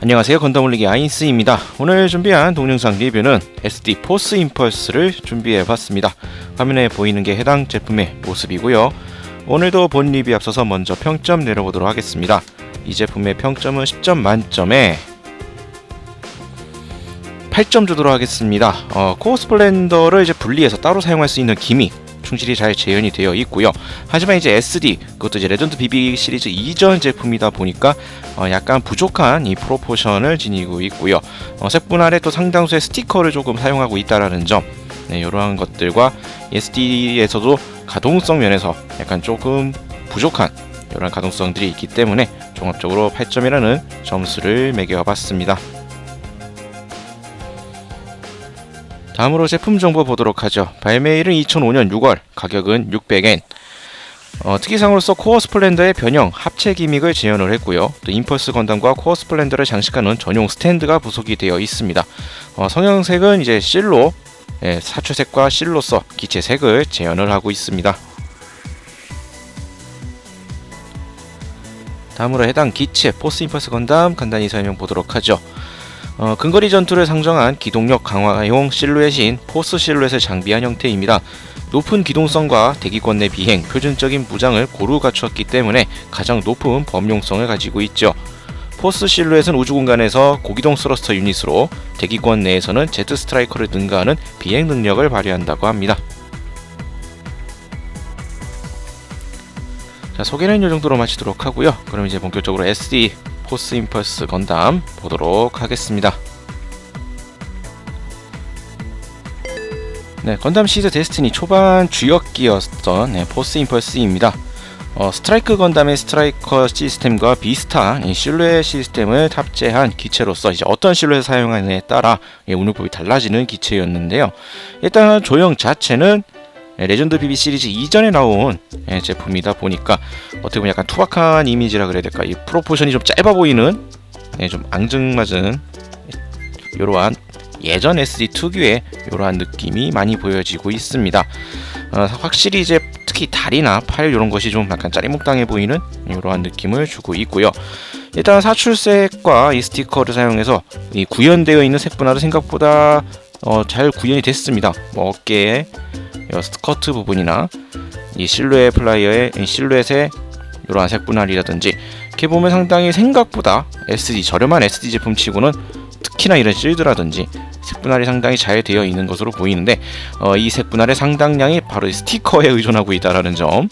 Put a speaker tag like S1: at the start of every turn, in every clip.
S1: 안녕하세요, 건담 올리기 아인스입니다. 오늘 준비한 동영상 리뷰는 SD 포스 임펄스를 준비해봤습니다. 화면에 보이는 게 해당 제품의 모습이고요. 오늘도 본 리뷰 앞서서 먼저 평점 내려보도록 하겠습니다. 이 제품의 평점은 10점 만점에 8점 주도록 하겠습니다. 코어 스플렌더를 이제 분리해서 따로 사용할 수 있는 기믹 충실히 잘 재현이 되어 있고요. 하지만 이제 SD, 그것도 이제 레전드 BB 시리즈 이전 제품이다 보니까 약간 부족한 이 프로포션을 지니고 있고요. 색 분할에 또 상당수의 스티커를 조금 사용하고 있다라는 점, 이러한 것들과 SD에서도 가동성 면에서 약간 조금 부족한 이런 가동성들이 있기 때문에 종합적으로 8점이라는 점수를 매겨봤습니다. 다음으로 제품 정보 보도록 하죠. 발매일은 2005년 6월, 가격은 600엔. 특이사항으로서 코어 스플렌더의 변형, 합체 기믹을 재현을 했고요. 또 임펄스 건담과 코어 스플렌더를 장식하는 전용 스탠드가 부속이 되어 있습니다. 성형색은 이제 실로, 사출색과 실로서 기체색을 재현을 하고 있습니다. 다음으로 해당 기체 포스 임펄스 건담 간단히 설명 보도록 하죠. 근거리 전투를 상정한 기동력 강화용 실루엣인 포스 실루엣을 장비한 형태입니다. 높은 기동성과 대기권 내 비행, 표준적인 무장을 고루 갖추었기 때문에 가장 높은 범용성을 가지고 있죠. 포스 실루엣은 우주 공간에서 고기동 스러스터 유닛으로 대기권 내에서는 제트 스트라이커를 능가하는 비행 능력을 발휘한다고 합니다. 자, 소개는 이 정도로 마치도록 하고요. 그럼 이제 본격적으로 SD 포스 임펄스 건담 보도록 하겠습니다. 건담 시드 데스티니 초반 주역기였던 포스 임펄스입니다. 스트라이크 건담의 스트라이커 시스템과 비슷한 실루엣 시스템을 탑재한 기체로서 이제 어떤 실루엣을 사용하느냐에 따라 운용법이 달라지는 기체였는데요. 일단 조형 자체는 레전드 BB 시리즈 이전에 나온 제품이다 보니까 어떻게 보면 약간 투박한 이미지라 그래야 될까, 이 프로포션이 좀 짧아 보이는 좀 앙증맞은 이러한 예전 SD 특유의 이러한 느낌이 많이 보여지고 있습니다. 확실히 이제 특히 다리나 팔 이런 것이 좀 약간 짜리몽땅해 보이는 이러한 느낌을 주고 있고요. 일단 사출색과 이 스티커를 사용해서 이 구현되어 있는 색 분할은 생각보다 잘 구현이 됐습니다. 어깨에 스커트 부분이나 이 실루엣 플라이어의 실루엣의 이러한 색 분할이라든지 이렇게 보면 상당히 생각보다 저렴한 SD 제품치고는 특히나 이런 실드라든지 색 분할이 상당히 잘 되어 있는 것으로 보이는데 이 색 분할의 상당량이 바로 스티커에 의존하고 있다라는 점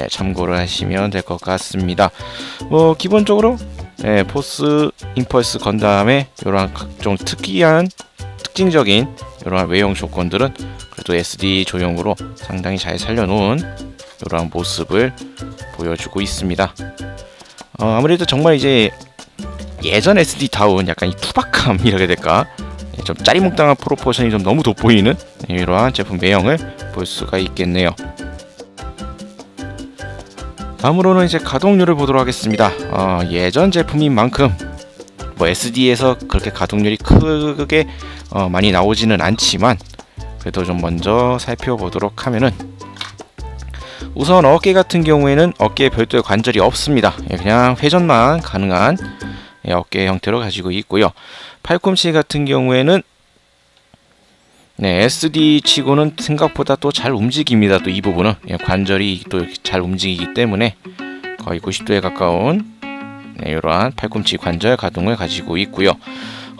S1: 참고를 하시면 될 것 같습니다. 기본적으로 포스 임펄스 건담의 이러한 각종 특징적인 이러한 외형 조건들은 그래도 SD 조형으로 상당히 잘 살려놓은 이러한 모습을 보여주고 있습니다. 아무래도 정말 이제 예전 SD다운 약간 이 투박함이라 해야 될까, 좀 짜리몽땅한 프로포션이 좀 너무 돋보이는 이러한 제품 외형을 볼 수가 있겠네요. 다음으로는 이제 가동률을 보도록 하겠습니다. 예전 제품인 만큼 SD에서 그렇게 가동률이 크게 많이 나오지는 않지만 그래도 좀 먼저 살펴보도록 하면은, 우선 어깨 같은 경우에는 어깨에 별도의 관절이 없습니다. 그냥 회전만 가능한 어깨 형태로 가지고 있고요. 팔꿈치 같은 경우에는 SD 치고는 생각보다 또 잘 움직입니다. 또 이 부분은 관절이 또 잘 움직이기 때문에 거의 90도에 가까운 이러한 팔꿈치 관절 가동을 가지고 있고요.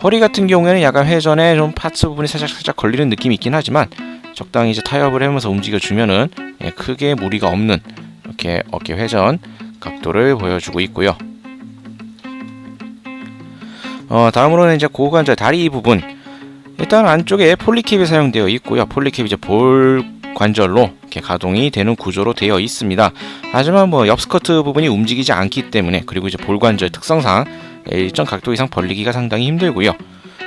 S1: 허리 같은 경우에는 약간 회전에 좀 파츠 부분이 살짝 걸리는 느낌이 있긴 하지만 적당히 이제 타협을 하면서 움직여주면은 크게 무리가 없는 이렇게 어깨 회전 각도를 보여주고 있고요. 다음으로는 이제 고관절 다리 부분, 일단 안쪽에 폴리캡이 사용되어 있고요. 폴리캡이 이제 볼 관절로 이렇게 가동이 되는 구조로 되어 있습니다. 하지만 옆 스커트 부분이 움직이지 않기 때문에, 그리고 이제 볼 관절 특성상 일정 각도 이상 벌리기가 상당히 힘들고요.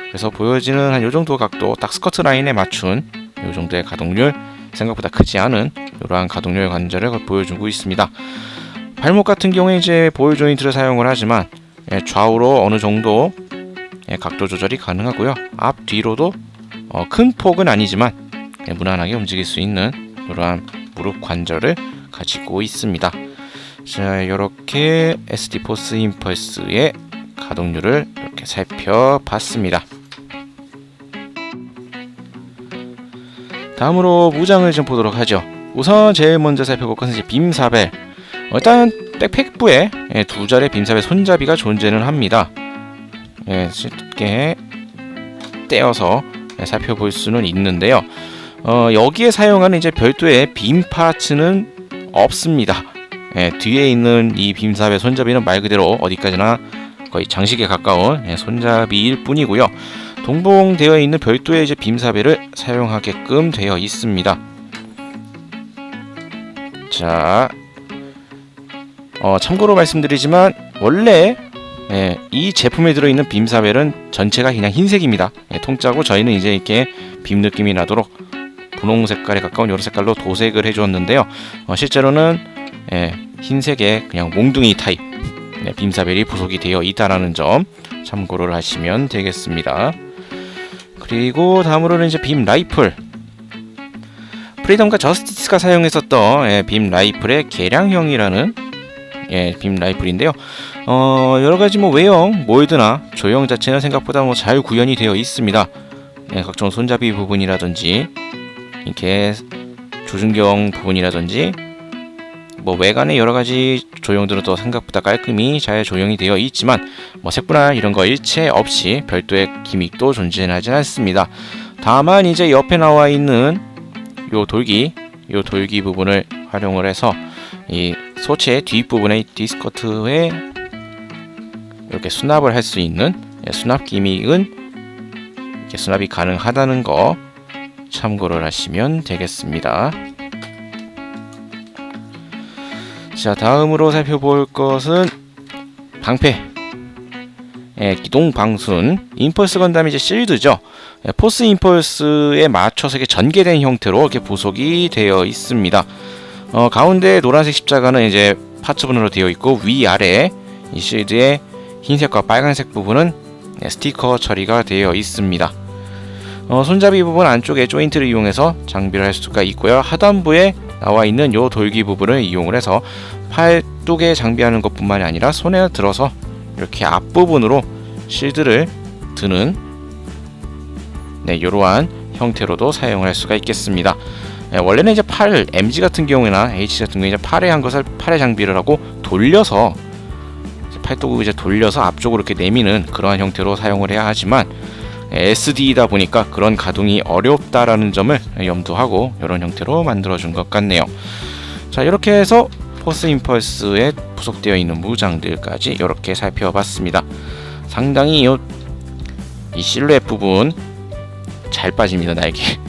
S1: 그래서 보여지는 한 요정도 각도, 딱 스커트 라인에 맞춘 요정도의 가동률, 생각보다 크지 않은 이러한 가동률 관절을 보여주고 있습니다. 발목 같은 경우에 이제 볼 조인트를 사용을 하지만 좌우로 어느 정도 각도 조절이 가능하고요. 앞 뒤로도 큰 폭은 아니지만 무난하게 움직일 수 있는 이러한 무릎 관절을 가지고 있습니다. 자, 이렇게 SD 포스 임펄스의 가동률을 이렇게 이렇게 살펴봤습니다. 다음으로 무장을 좀 보도록 하죠. 우선 제일 먼저 살펴볼 것은 이제 빔사벨. 일단 백팩부에 두 자리의 빔사벨 손잡이가 존재는 합니다. 쉽게 떼어서 살펴볼 수는 있는데요. 여기에 사용하는 이제 별도의 빔 파츠는 없습니다. 뒤에 있는 이 빔사벨 손잡이는 말 그대로 어디까지나 거의 장식에 가까운 손잡이일 뿐이고요. 동봉되어 있는 별도의 이제 빔사벨을 사용하게끔 되어 있습니다. 자, 참고로 말씀드리지만 원래 이 제품에 들어있는 빔사벨은 전체가 그냥 흰색입니다. 통짜고 저희는 이제 이렇게 빔 느낌이 나도록 분홍 색깔에 가까운 이런 색깔로 도색을 해주었는데요. 실제로는 흰색의 그냥 몽둥이 타입 빔사벨이 부속이 되어 있다라는 점 참고를 하시면 되겠습니다. 그리고 다음으로는 이제 빔 라이플. 프리덤과 저스티스가 사용했었던 빔 라이플의 개량형이라는 빔 라이플인데요. 여러가지 외형, 몰드나 조형 자체는 생각보다 잘 구현이 되어 있습니다. 각종 손잡이 부분이라든지 이렇게 조준경 부분이라든지 외관의 여러가지 조형들은 또 생각보다 깔끔히 잘 조형이 되어 있지만 색분할 이런 거 일체 없이 별도의 기믹도 존재하지 않습니다. 다만 이제 옆에 나와 있는 요 돌기 부분을 활용을 해서 이 소체 뒷부분의 디스커트에 이렇게 수납을 할 수 있는 수납 기믹은 이렇게 수납이 가능하다는 거 참고를 하시면 되겠습니다. 자, 다음으로 살펴볼 것은 방패. 기동 방순 임펄스 건담 이제 실드죠. 포스 임펄스에 맞춰서 이렇게 전개된 형태로 이렇게 부속이 되어 있습니다. 가운데 노란색 십자가는 이제 파츠분으로 되어 있고 위아래 이 실드의 흰색과 빨간색 부분은 스티커 처리가 되어 있습니다. 손잡이 부분 안쪽에 조인트를 이용해서 장비를 할 수가 있고요. 하단부에 나와 있는 요 돌기 부분을 이용을 해서 팔뚝에 장비하는 것뿐만이 아니라 손에 들어서 이렇게 앞부분으로 실드를 드는 이러한 형태로도 사용을 할 수가 있겠습니다. 원래는 이제 팔 MG 같은 경우나 H 같은 경우에 이제 팔에 한 것을 팔에 장비를 하고 돌려서 팔뚝을 이제 돌려서 앞쪽으로 이렇게 내미는 그러한 형태로 사용을 해야 하지만 SD이다 보니까 그런 가동이 어렵다라는 점을 염두하고 이런 형태로 만들어준 것 같네요. 자, 이렇게 해서 포스 임펄스에 부속되어 있는 무장들까지 이렇게 살펴봤습니다. 상당히 이 실루엣 부분 잘 빠집니다. 날개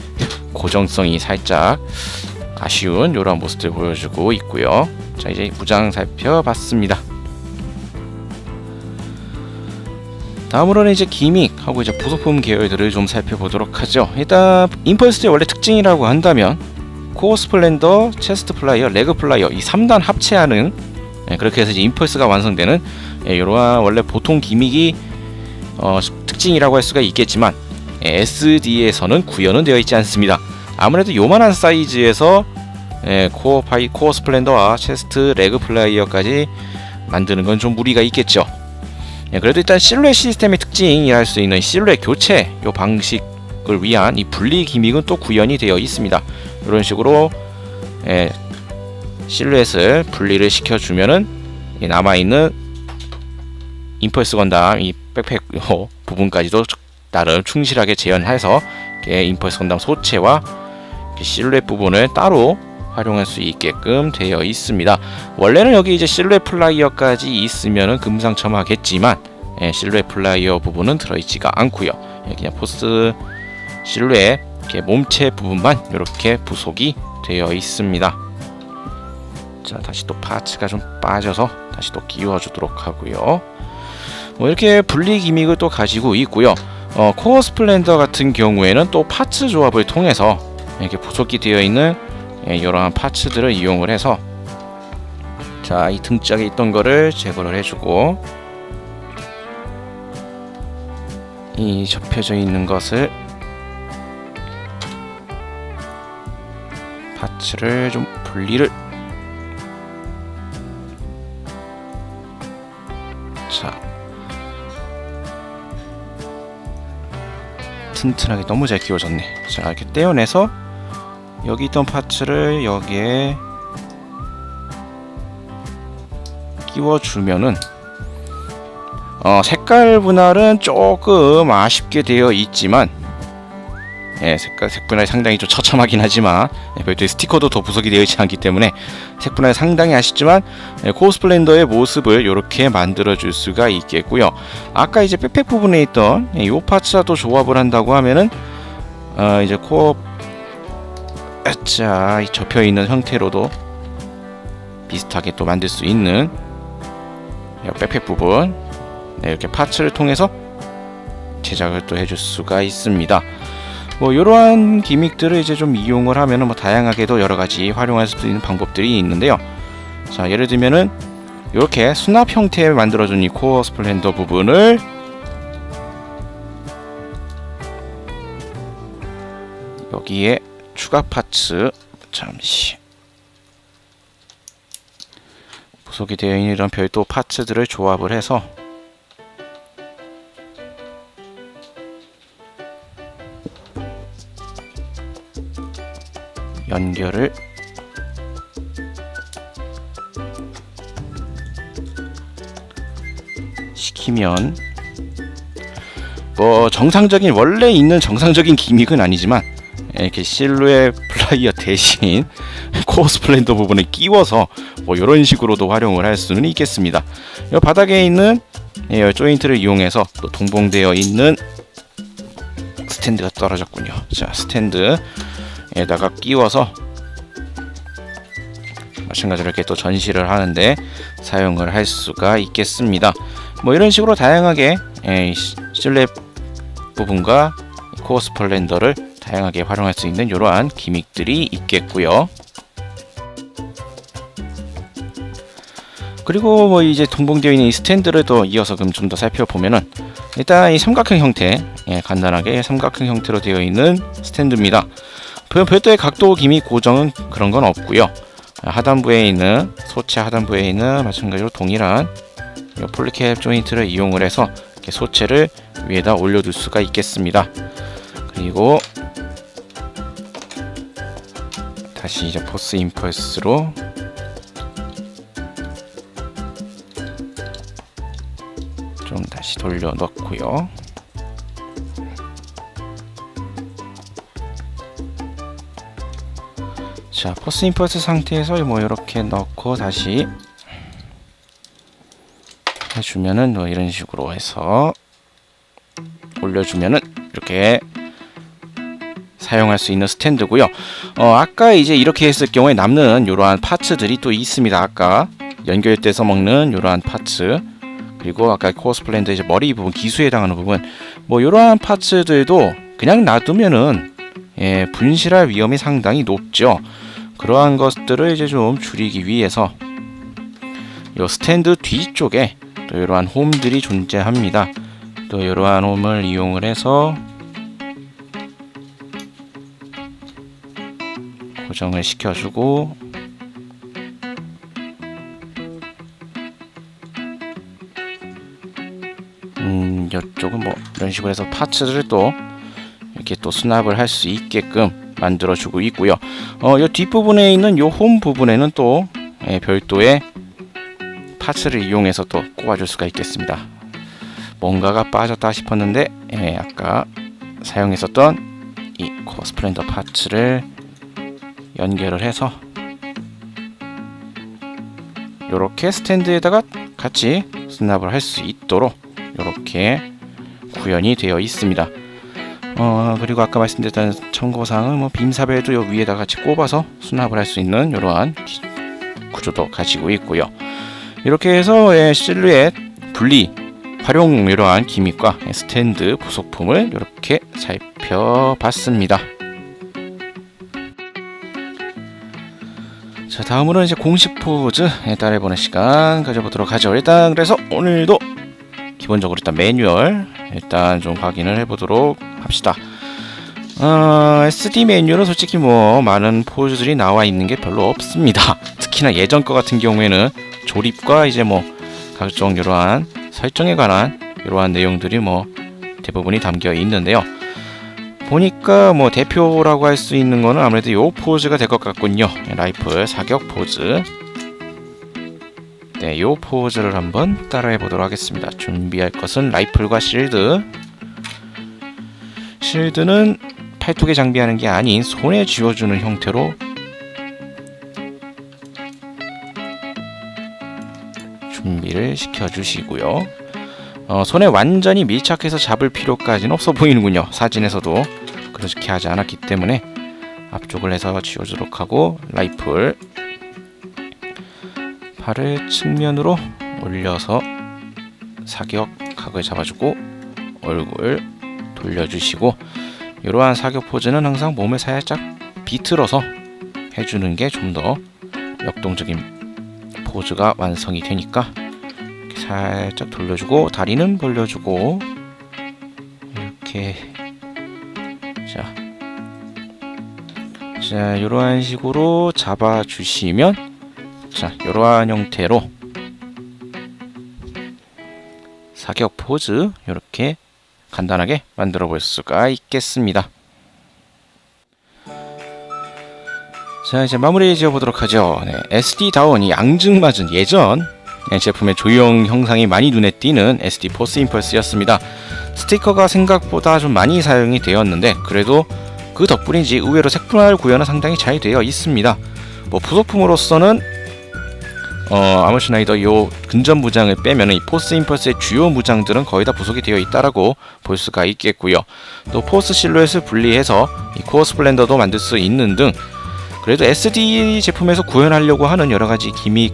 S1: 고정성이 살짝 아쉬운 이런 모습들 보여주고 있고요. 자, 이제 무장 살펴봤습니다. 다음으로는 이제 기믹하고 이제 부속품 계열들을 좀 살펴보도록 하죠. 일단 임펄스의 원래 특징이라고 한다면 코어 스플렌더, 체스트 플라이어, 레그 플라이어 이 3단 합체하는 그렇게 해서 이제 임펄스가 완성되는 이러한 원래 보통 기믹이 특징이라고 할 수가 있겠지만 SD에서는 구현은 되어 있지 않습니다. 아무래도 요만한 사이즈에서 코어 스플렌더와 체스트, 레그 플라이어까지 만드는 건 좀 무리가 있겠죠. 그래도 일단 실루엣 시스템의 특징이라 할 수 있는 실루엣 교체 요 방식을 위한 이 분리 기믹은 또 구현이 되어 있습니다. 이런 식으로 실루엣을 분리를 시켜주면은 남아있는 임펄스 건담 이 백팩 부분까지도 나름 충실하게 재현해서 임펄스 건담 소체와 실루엣 부분을 따로 활용할 수 있게끔 되어 있습니다. 원래는 여기 이제 실루엣 플라이어까지 있으면은 금상첨화겠지만 실루엣 플라이어 부분은 들어있지가 않고요. 그냥 포스 실루엣 몸체 부분만 이렇게 부속이 되어 있습니다. 자, 다시 또 파츠가 좀 빠져서 다시 또 끼워주도록 하고요. 이렇게 분리 기믹을 또 가지고 있고요. 코어 스플렌더 같은 경우에는 또 파츠 조합을 통해서 이렇게 부속이 되어 있는 이러한 파츠들을 이용을 해서 자, 이 등짝에 있던 거를 제거를 해주고 이 접혀져 있는 것을 파츠를 좀 분리를 자 튼튼하게 너무 잘 끼워졌네. 자, 이렇게 떼어내서 여기 있던 파츠를 여기에 끼워주면은 색깔 분할은 조금 아쉽게 되어 있지만, 색 분할이 상당히 좀 처참하긴 하지만, 별도의 스티커도 더 부속이 되어 있지 않기 때문에 색 분할이 상당히 아쉽지만, 코어 스플렌더의 모습을 이렇게 만들어 줄 수가 있겠고요. 아까 이제 백팩 부분에 있던 이 파츠와도 조합을 한다고 하면은 이제 코어 접혀 있는 형태로도 비슷하게 또 만들 수 있는 백팩 부분, 이렇게 파츠를 통해서 제작을 또 해줄 수가 있습니다. 뭐 이러한 기믹들을 이제 좀 이용을 하면은 뭐 다양하게도 여러 가지 활용할 수 있는 방법들이 있는데요. 자, 예를 들면은 이렇게 수납 형태에 만들어준 이 코어 스플렌더 부분을 여기에 추가 파츠, 잠시 부속이 되어 있는 이런 별도 파츠들을 조합을 해서 연결을 시키면 뭐 정상적인 원래 있는 정상적인 기믹은 아니지만 이렇게 실루엣 플라이어 대신 코어 스플렌더 부분을 끼워서 뭐 이런 식으로도 활용을 할 수는 있겠습니다. 이 바닥에 있는 조인트를 이용해서 또 동봉되어 있는 스탠드가 떨어졌군요. 자, 스탠드에다가 끼워서 마찬가지로 이렇게 또 전시를 하는데 사용을 할 수가 있겠습니다. 뭐 이런 식으로 다양하게 실내 부분과 코어 스플렌더를 다양하게 활용할 수 있는 이러한 기믹들이 있겠고요. 그리고 뭐 이제 동봉되어 있는 이 스탠드를 또 이어서 그럼 좀 더 살펴보면은, 일단 이 삼각형 형태, 간단하게 삼각형 형태로 되어 있는 스탠드입니다. 별도의 각도 기믹 고정은 그런 건 없고요. 하단부에 있는 소체 하단부에 있는 마찬가지로 동일한 폴리캡 조인트를 이용을 해서 이렇게 소체를 위에다 올려둘 수가 있겠습니다. 그리고 다시 이제 포스 임펄스로 좀 다시 돌려 넣고요. 자, 포스 임펄스 상태에서 뭐 이렇게 넣고 다시 해주면은 뭐 이런 식으로 해서 올려주면은 이렇게 사용할 수 있는 스탠드고요. 아까 이제 이렇게 했을 경우에 남는 이러한 파츠들이 또 있습니다. 아까 연결돼서 먹는 이러한 파츠, 그리고 아까 코어 스플렌더 이제 머리 부분, 기수에 해당하는 부분, 뭐 이러한 파츠들도 그냥 놔두면은 분실할 위험이 상당히 높죠. 그러한 것들을 이제 좀 줄이기 위해서 이 스탠드 뒤쪽에 또 이러한 홈들이 존재합니다. 또 이러한 홈을 이용을 해서 고정을 시켜주고, 이쪽은 뭐 이런 식으로 해서 파츠들을 또 이렇게 또 수납을 할 수 있게끔 만들어주고 있고요. 이 뒷부분에 있는 이 홈 부분에는 또 별도의 파츠를 이용해서 또 꼽아줄 수가 있겠습니다. 뭔가가 빠졌다 싶었는데 아까 사용했었던 이 코어 스플렌더 파츠를 연결을 해서 이렇게 스탠드에다가 같이 수납을 할 수 있도록 이렇게 구현이 되어 있습니다. 그리고 아까 말씀드렸던 참고사항은 뭐 빔사벨도 요 위에다 같이 꼽아서 수납을 할 수 있는 이러한 구조도 가지고 있고요. 이렇게 해서 실루엣 분리 활용 이러한 기믹과 스탠드 부속품을 이렇게 살펴봤습니다. 자, 다음으로는 이제 공식 포즈 따라해보는 시간 가져보도록 하죠. 일단 그래서 오늘도 기본적으로 일단 매뉴얼 일단 좀 확인을 해보도록 합시다. SD 매뉴얼은 솔직히 뭐 많은 포즈들이 나와 있는 게 별로 없습니다. 특히나 예전 거 같은 경우에는 조립과 이제 뭐 각종 이러한 설정에 관한 이러한 내용들이 뭐 대부분이 담겨 있는데요. 보니까 뭐 대표라고 할 수 있는 거는 아무래도 요 포즈가 될 것 같군요. 라이플 사격 포즈. 네, 요 포즈를 한번 따라해 보도록 하겠습니다. 준비할 것은 라이플과 실드. 실드는 팔뚝에 장비하는 게 아닌 손에 쥐어주는 형태로 준비를 시켜주시고요. 손에 완전히 밀착해서 잡을 필요까지는 없어 보이는군요. 사진에서도 그렇게 하지 않았기 때문에 앞쪽을 해서 쥐어주도록 하고, 라이플 팔을 측면으로 올려서 사격 각을 잡아주고 얼굴 돌려주시고, 이러한 사격 포즈는 항상 몸을 살짝 비틀어서 해주는 게 좀 더 역동적인 포즈가 완성이 되니까 이렇게 살짝 돌려주고 다리는 벌려주고 이렇게 자 이러한 식으로 잡아주시면, 자 이러한 형태로 사격 포즈 이렇게 간단하게 만들어 볼 수가 있겠습니다. 자, 이제 마무리 지어 보도록 하죠. 네, SD다운 이 앙증맞은 예전 제품의 조형 형상이 많이 눈에 띄는 SD 포스 임펄스였습니다. 스티커가 생각보다 좀 많이 사용이 되었는데 그래도 그 덕분인지 의외로 색분할 구현은 상당히 잘 되어 있습니다. 뭐 부속품으로서는 아머슈나이더 요 근접 무장을 빼면 이 포스 임펄스의 주요 무장들은 거의 다 부속이 되어 있다라고 볼 수가 있겠고요. 또 포스 실루엣을 분리해서 이 코어 스플렌더도 만들 수 있는 등 그래도 SD 제품에서 구현하려고 하는 여러가지 기믹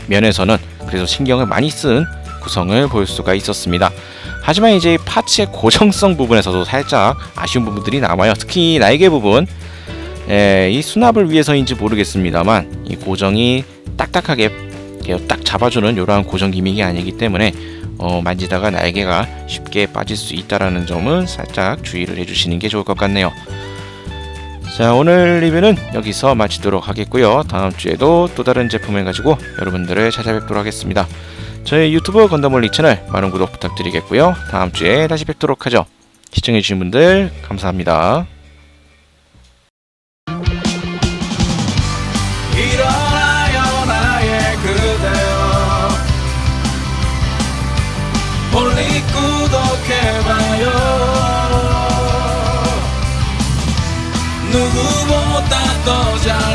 S1: 면에서는 그래도 신경을 많이 쓴 구성을 볼 수가 있었습니다. 하지만 이제 파츠의 고정성 부분에서도 살짝 아쉬운 부분들이 남아요. 특히 날개 부분, 이 수납을 위해서인지 모르겠습니다만 이 고정이 딱딱하게 딱 잡아주는 이러한 고정 기믹이 아니기 때문에 만지다가 날개가 쉽게 빠질 수 있다는 점은 살짝 주의를 해주시는 게 좋을 것 같네요. 자, 오늘 리뷰는 여기서 마치도록 하겠고요. 다음 주에도 또 다른 제품을 가지고 여러분들을 찾아뵙도록 하겠습니다. 저희 유튜브 건담올리 채널 많은 구독 부탁드리겠고요. 다음 주에 다시 뵙도록 하죠. 시청해주신 분들 감사합니다.
S2: 일어나요 나의 그대여, 멀리 구독해봐요. 누구보다 더 잘